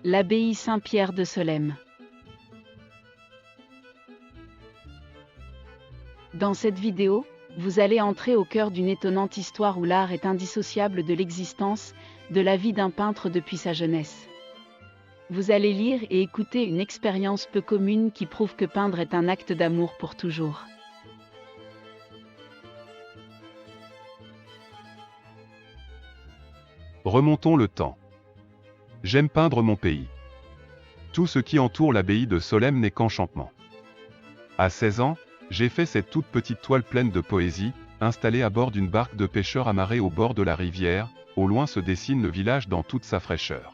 L'abbaye Saint-Pierre de Solesmes. Dans cette vidéo, vous allez entrer au cœur d'une étonnante histoire où l'art est indissociable de l'existence, de la vie d'un peintre depuis sa jeunesse. Vous allez lire et écouter une expérience peu commune qui prouve que peindre est un acte d'amour pour toujours. Remontons le temps. J'aime peindre mon pays. Tout ce qui entoure l'abbaye de Solesmes n'est qu'enchantement. À 16 ans, j'ai fait cette toute petite toile pleine de poésie, installée à bord d'une barque de pêcheurs amarrée au bord de la rivière. Au loin se dessine le village dans toute sa fraîcheur.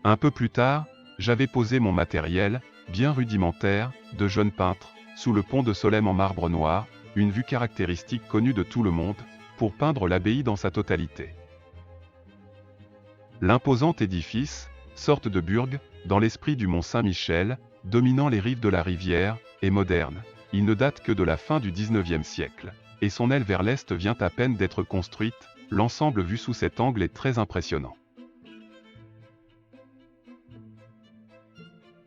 Un peu plus tard, j'avais posé mon matériel, bien rudimentaire, de jeune peintre, sous le pont de Solesmes en marbre noir, une vue caractéristique connue de tout le monde, pour peindre l'abbaye dans sa totalité. L'imposant édifice, sorte de burg, dans l'esprit du mont Saint-Michel, dominant les rives de la rivière, est moderne. Il ne date que de la fin du XIXe siècle, et son aile vers l'est vient à peine d'être construite. L'ensemble vu sous cet angle est très impressionnant.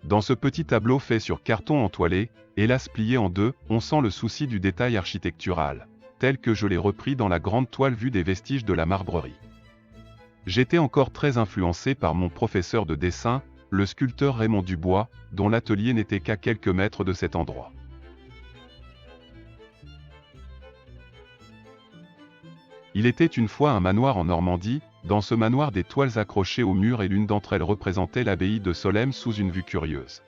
Dans ce petit tableau fait sur carton entoilé, hélas plié en deux, on sent le souci du détail architectural, tel que je l'ai repris dans la grande toile vue des vestiges de la marbrerie. J'étais encore très influencé par mon professeur de dessin, le sculpteur Raymond Dubois, dont l'atelier n'était qu'à quelques mètres de cet endroit. Il était une fois un manoir en Normandie. Dans ce manoir, des toiles accrochées au mur et l'une d'entre elles représentait l'abbaye de Solesmes sous une vue curieuse.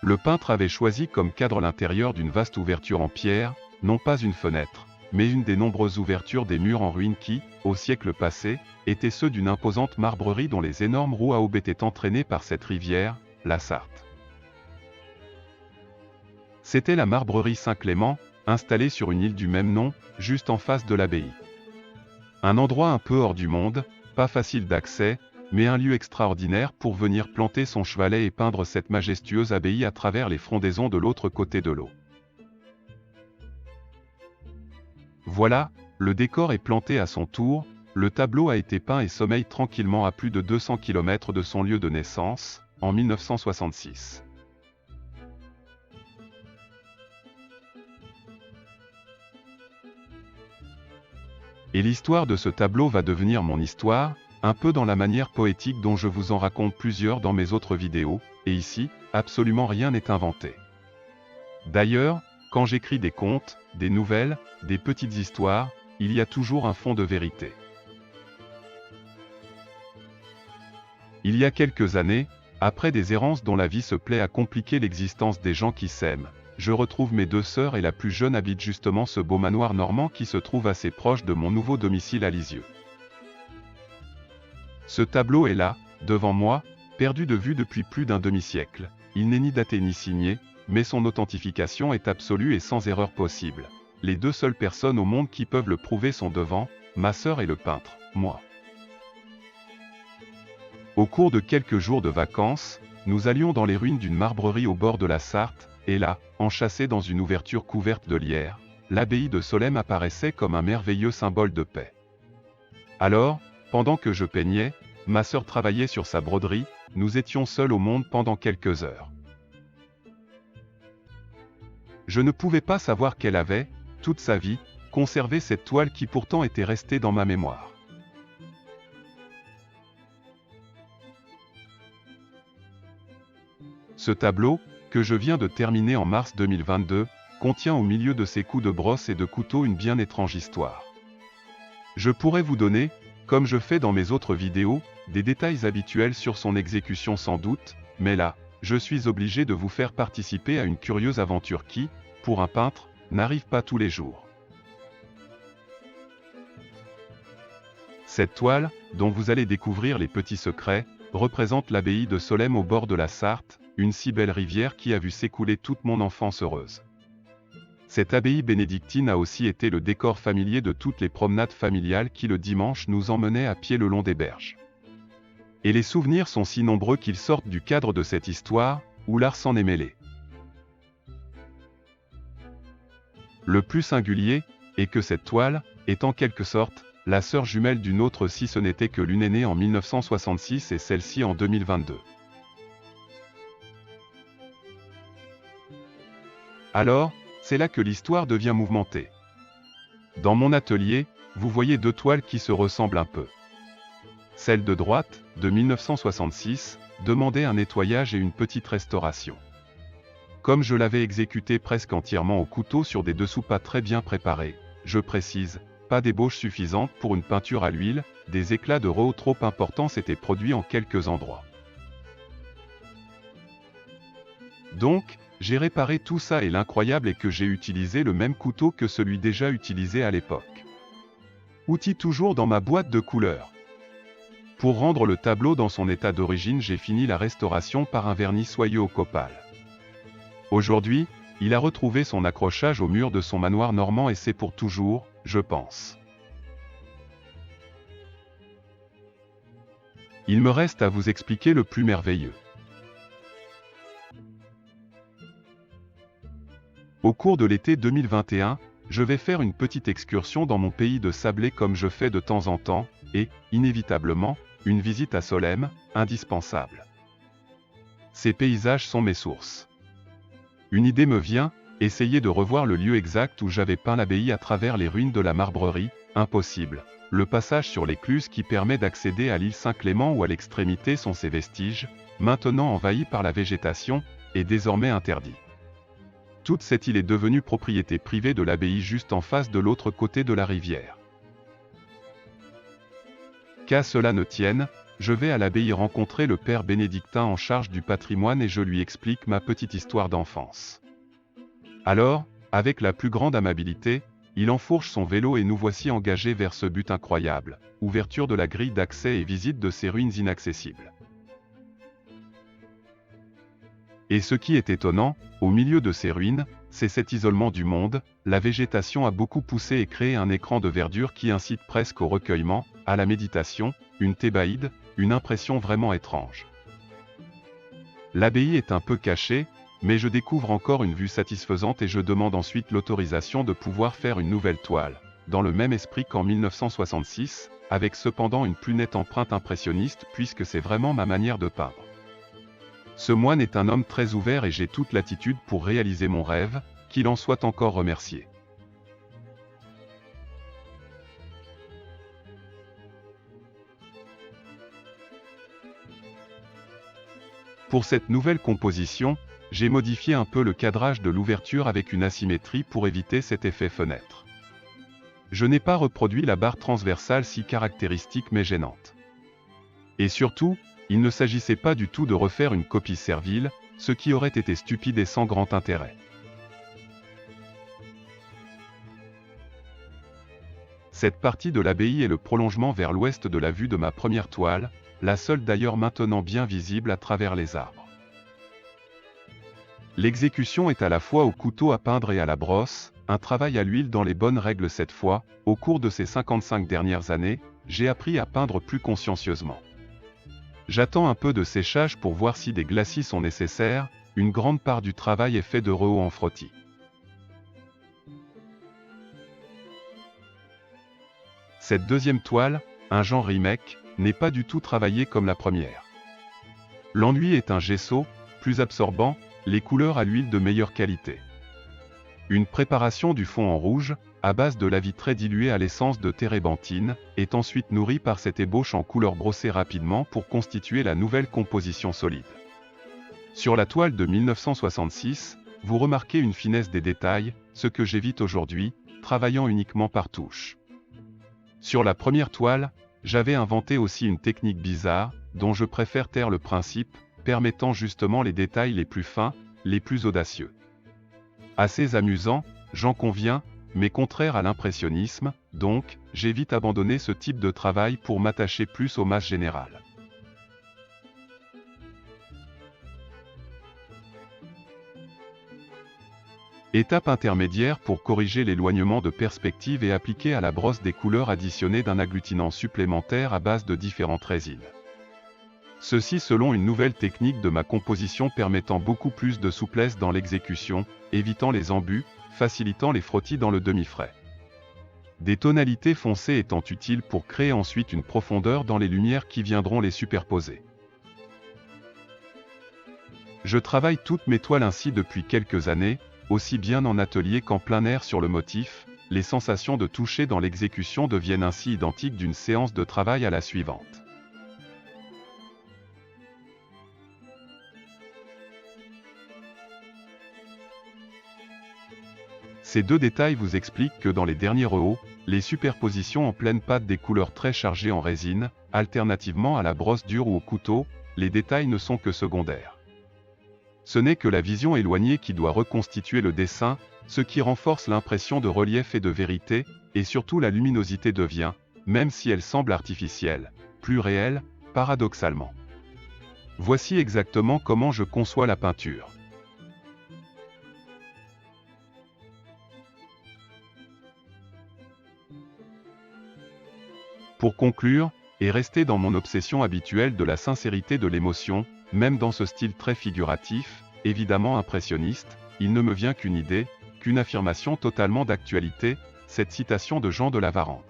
Le peintre avait choisi comme cadre l'intérieur d'une vaste ouverture en pierre, non pas une fenêtre, mais une des nombreuses ouvertures des murs en ruine qui, au siècle passé, étaient ceux d'une imposante marbrerie dont les énormes roues à aubes étaient entraînées par cette rivière, la Sarthe. C'était la marbrerie Saint-Clément, installée sur une île du même nom, juste en face de l'abbaye. Un endroit un peu hors du monde, pas facile d'accès, mais un lieu extraordinaire pour venir planter son chevalet et peindre cette majestueuse abbaye à travers les frondaisons de l'autre côté de l'eau. Voilà, le décor est planté à son tour, le tableau a été peint et sommeille tranquillement à plus de 200 km de son lieu de naissance, en 1966. Et l'histoire de ce tableau va devenir mon histoire, un peu dans la manière poétique dont je vous en raconte plusieurs dans mes autres vidéos, et ici, absolument rien n'est inventé. D'ailleurs, quand j'écris des contes, des nouvelles, des petites histoires, il y a toujours un fond de vérité. Il y a quelques années, après des errances dont la vie se plaît à compliquer l'existence des gens qui s'aiment, je retrouve mes deux sœurs et la plus jeune habite justement ce beau manoir normand qui se trouve assez proche de mon nouveau domicile à Lisieux. Ce tableau est là, devant moi, perdu de vue depuis plus d'un demi-siècle. Il n'est ni daté ni signé, mais son authentification est absolue et sans erreur possible. Les deux seules personnes au monde qui peuvent le prouver sont devant, ma sœur et le peintre, moi. Au cours de quelques jours de vacances, nous allions dans les ruines d'une marbrerie au bord de la Sarthe, et là, enchâssée dans une ouverture couverte de lierre, l'abbaye de Solesmes apparaissait comme un merveilleux symbole de paix. Alors, pendant que je peignais, ma sœur travaillait sur sa broderie, nous étions seuls au monde pendant quelques heures. Je ne pouvais pas savoir qu'elle avait, toute sa vie, conservé cette toile qui pourtant était restée dans ma mémoire. Ce tableau, que je viens de terminer en mars 2022, contient au milieu de ses coups de brosse et de couteau une bien étrange histoire. Je pourrais vous donner, comme je fais dans mes autres vidéos, des détails habituels sur son exécution sans doute, mais là, je suis obligé de vous faire participer à une curieuse aventure qui, pour un peintre, n'arrive pas tous les jours. Cette toile, dont vous allez découvrir les petits secrets, représente l'abbaye de Solesmes au bord de la Sarthe, une si belle rivière qui a vu s'écouler toute mon enfance heureuse. Cette abbaye bénédictine a aussi été le décor familier de toutes les promenades familiales qui le dimanche nous emmenaient à pied le long des berges. Et les souvenirs sont si nombreux qu'ils sortent du cadre de cette histoire, où l'art s'en est mêlé. Le plus singulier est que cette toile est en quelque sorte la sœur jumelle d'une autre si ce n'était que l'une est née en 1966 et celle-ci en 2022. Alors, c'est là que l'histoire devient mouvementée. Dans mon atelier, vous voyez deux toiles qui se ressemblent un peu. Celle de droite, de 1966, demandait un nettoyage et une petite restauration. Comme je l'avais exécutée presque entièrement au couteau sur des dessous pas très bien préparés, je précise, pas d'ébauche suffisante pour une peinture à l'huile, des éclats de RAW trop importants s'étaient produits en quelques endroits. Donc, j'ai réparé tout ça et l'incroyable est que j'ai utilisé le même couteau que celui déjà utilisé à l'époque. Outil toujours dans ma boîte de couleurs. Pour rendre le tableau dans son état d'origine, j'ai fini la restauration par un vernis soyeux au copal. Aujourd'hui, il a retrouvé son accrochage au mur de son manoir normand et c'est pour toujours, je pense. Il me reste à vous expliquer le plus merveilleux. Au cours de l'été 2021, je vais faire une petite excursion dans mon pays de Sablé comme je fais de temps en temps, et, inévitablement, une visite à Solesmes, indispensable. Ces paysages sont mes sources. Une idée me vient, essayer de revoir le lieu exact où j'avais peint l'abbaye à travers les ruines de la Marbrerie, impossible. Le passage sur l'écluse qui permet d'accéder à l'île Saint-Clément ou à l'extrémité sont ses vestiges, maintenant envahis par la végétation, est désormais interdit. Toute cette île est devenue propriété privée de l'abbaye juste en face de l'autre côté de la rivière. Qu'à cela ne tienne, je vais à l'abbaye rencontrer le père bénédictin en charge du patrimoine et je lui explique ma petite histoire d'enfance. Alors, avec la plus grande amabilité, il enfourche son vélo et nous voici engagés vers ce but incroyable, ouverture de la grille d'accès et visite de ces ruines inaccessibles. Et ce qui est étonnant, au milieu de ces ruines, c'est cet isolement du monde, la végétation a beaucoup poussé et créé un écran de verdure qui incite presque au recueillement, à la méditation, une thébaïde, une impression vraiment étrange. L'abbaye est un peu cachée, mais je découvre encore une vue satisfaisante et je demande ensuite l'autorisation de pouvoir faire une nouvelle toile, dans le même esprit qu'en 1966, avec cependant une plus nette empreinte impressionniste puisque c'est vraiment ma manière de peindre. Ce moine est un homme très ouvert et j'ai toute l'attitude pour réaliser mon rêve, qu'il en soit encore remercié. Pour cette nouvelle composition, j'ai modifié un peu le cadrage de l'ouverture avec une asymétrie pour éviter cet effet fenêtre. Je n'ai pas reproduit la barre transversale si caractéristique mais gênante. Et surtout, il ne s'agissait pas du tout de refaire une copie servile, ce qui aurait été stupide et sans grand intérêt. Cette partie de l'abbaye est le prolongement vers l'ouest de la vue de ma première toile, la seule d'ailleurs maintenant bien visible à travers les arbres. L'exécution est à la fois au couteau à peindre et à la brosse, un travail à l'huile dans les bonnes règles cette fois. Au cours de ces 55 dernières années, j'ai appris à peindre plus consciencieusement. J'attends un peu de séchage pour voir si des glacis sont nécessaires, une grande part du travail est fait de rehaut en frottis. Cette deuxième toile, un genre remake, n'est pas du tout travaillée comme la première. L'enduit est un gesso, plus absorbant, les couleurs à l'huile de meilleure qualité. Une préparation du fond en rouge, à base de lavis très dilué à l'essence de térébenthine, est ensuite nourrie par cette ébauche en couleur brossée rapidement pour constituer la nouvelle composition solide. Sur la toile de 1966, vous remarquez une finesse des détails, ce que j'évite aujourd'hui, travaillant uniquement par touche. Sur la première toile, j'avais inventé aussi une technique bizarre, dont je préfère taire le principe, permettant justement les détails les plus fins, les plus audacieux. Assez amusant, j'en conviens, mais contraire à l'impressionnisme, donc, j'ai vite abandonné ce type de travail pour m'attacher plus aux masses générales. Étape intermédiaire pour corriger l'éloignement de perspective et appliquer à la brosse des couleurs additionnées d'un agglutinant supplémentaire à base de différentes résines. Ceci selon une nouvelle technique de ma composition permettant beaucoup plus de souplesse dans l'exécution, évitant les embûts, facilitant les frottis dans le demi-frais. des tonalités foncées étant utiles pour créer ensuite une profondeur dans les lumières qui viendront les superposer. Je travaille toutes mes toiles ainsi depuis quelques années, aussi bien en atelier qu'en plein air sur le motif. Les sensations de toucher dans l'exécution deviennent ainsi identiques d'une séance de travail à la suivante. Ces deux détails vous expliquent que dans les derniers rehauts, les superpositions en pleine pâte des couleurs très chargées en résine, alternativement à la brosse dure ou au couteau, les détails ne sont que secondaires. Ce n'est que la vision éloignée qui doit reconstituer le dessin, ce qui renforce l'impression de relief et de vérité, et surtout la luminosité devient, même si elle semble artificielle, plus réelle, paradoxalement. Voici exactement comment je conçois la peinture. Pour conclure, et rester dans mon obsession habituelle de la sincérité de l'émotion, même dans ce style très figuratif, évidemment impressionniste, il ne me vient qu'une idée, qu'une affirmation totalement d'actualité, cette citation de Jean de La Varande.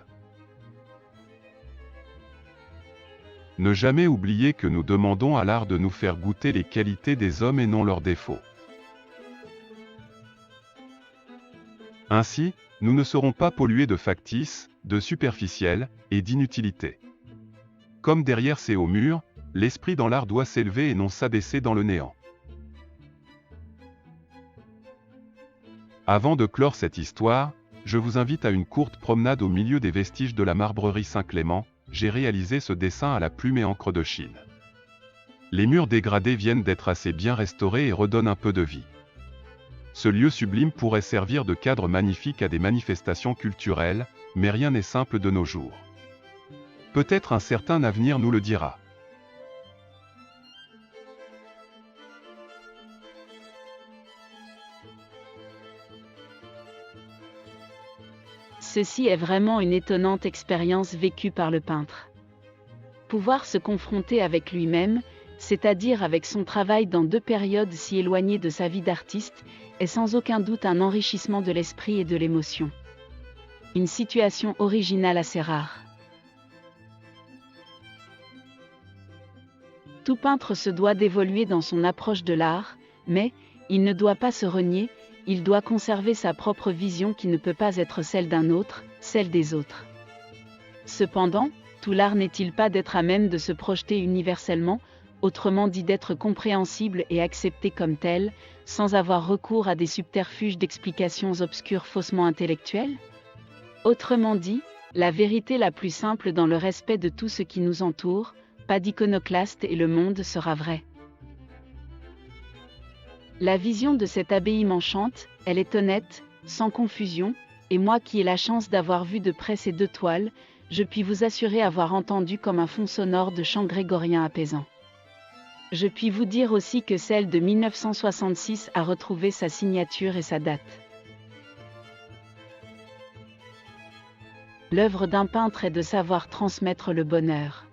Ne jamais oublier que nous demandons à l'art de nous faire goûter les qualités des hommes et non leurs défauts. Ainsi, nous ne serons pas pollués de factice, de superficiel, et d'inutilité. Comme derrière ces hauts murs, l'esprit dans l'art doit s'élever et non s'abaisser dans le néant. Avant de clore cette histoire, je vous invite à une courte promenade au milieu des vestiges de la marbrerie Saint-Clément. J'ai réalisé ce dessin à la plume et encre de Chine. Les murs dégradés viennent d'être assez bien restaurés et redonnent un peu de vie. Ce lieu sublime pourrait servir de cadre magnifique à des manifestations culturelles, mais rien n'est simple de nos jours. Peut-être un certain avenir nous le dira. Ceci est vraiment une étonnante expérience vécue par le peintre. Pouvoir se confronter avec lui-même, c'est-à-dire avec son travail dans deux périodes si éloignées de sa vie d'artiste, est sans aucun doute un enrichissement de l'esprit et de l'émotion. Une situation originale assez rare. Tout peintre se doit d'évoluer dans son approche de l'art, mais il ne doit pas se renier, il doit conserver sa propre vision qui ne peut pas être celle d'un autre, celle des autres. Cependant, tout l'art n'est-il pas d'être à même de se projeter universellement, autrement dit d'être compréhensible et accepté comme tel, sans avoir recours à des subterfuges d'explications obscures faussement intellectuelles ? Autrement dit, la vérité la plus simple dans le respect de tout ce qui nous entoure, pas d'iconoclaste et le monde sera vrai. La vision de cette abbaye m'enchante, elle est honnête, sans confusion, et moi qui ai la chance d'avoir vu de près ces deux toiles, je puis vous assurer avoir entendu comme un fond sonore de chants grégoriens apaisants. Je puis vous dire aussi que celle de 1966 a retrouvé sa signature et sa date. L'œuvre d'un peintre est de savoir transmettre le bonheur.